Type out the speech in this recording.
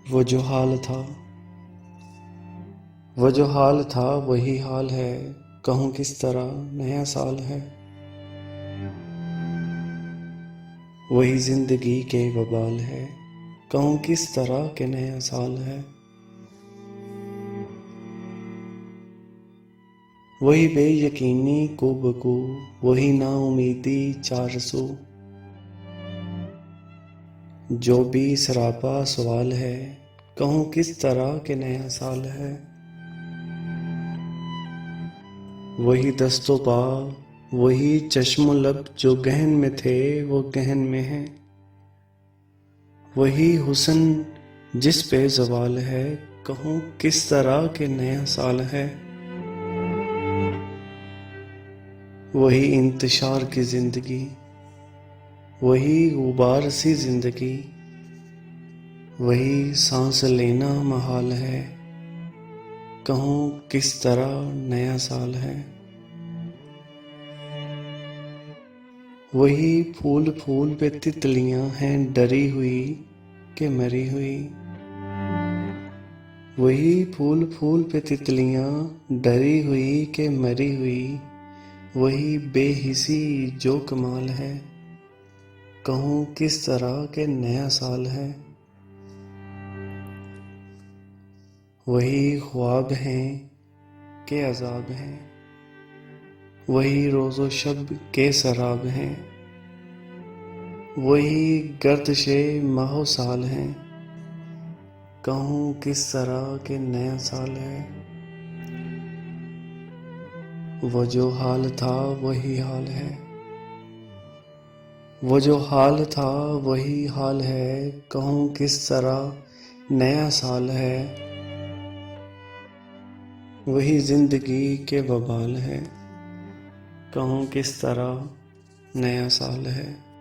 वो जो हाल था, वो जो हाल था वही हाल है। कहूँ किस तरह नया साल है। वही जिंदगी के वबाल है। कहूँ किस तरह के नया साल है। वही बेयकीनी कुबकू, वही नाउमीदी चारसू, जो भी सरापा सवाल है। कहूँ किस तरह के नया साल है। वही दस्तो पा, वही चश्मो लब जो गहन में थे वो गहन में हैं। वही हुस्न जिस पे ज़वाल है। कहूँ किस तरह के नया साल है। वही इंतशार की ज़िंदगी, वही गुबार सी ज़िंदगी, वही सांस लेना महाल है। कहूँ किस तरह नया साल है। वही फूल फूल पे तितलियां हैं डरी हुई कि मरी हुई। वही फूल फूल पे तितलियां डरी हुई कि मरी हुई। वही बेहिसी जो कमाल है। कहूँ किस तरह के नया साल है। वही ख्वाब हैं के अजाब हैं, वही रोज़ो शब के सराब हैं। वही गर्दिशे माहो साल हैं। कहूँ किस तरह के नया साल है। वो जो हाल था वही हाल है। वो जो हाल था वही हाल है। कहूँ किस तरह नया साल है। वही जिंदगी के वबाल है। कहूँ किस तरह नया साल है।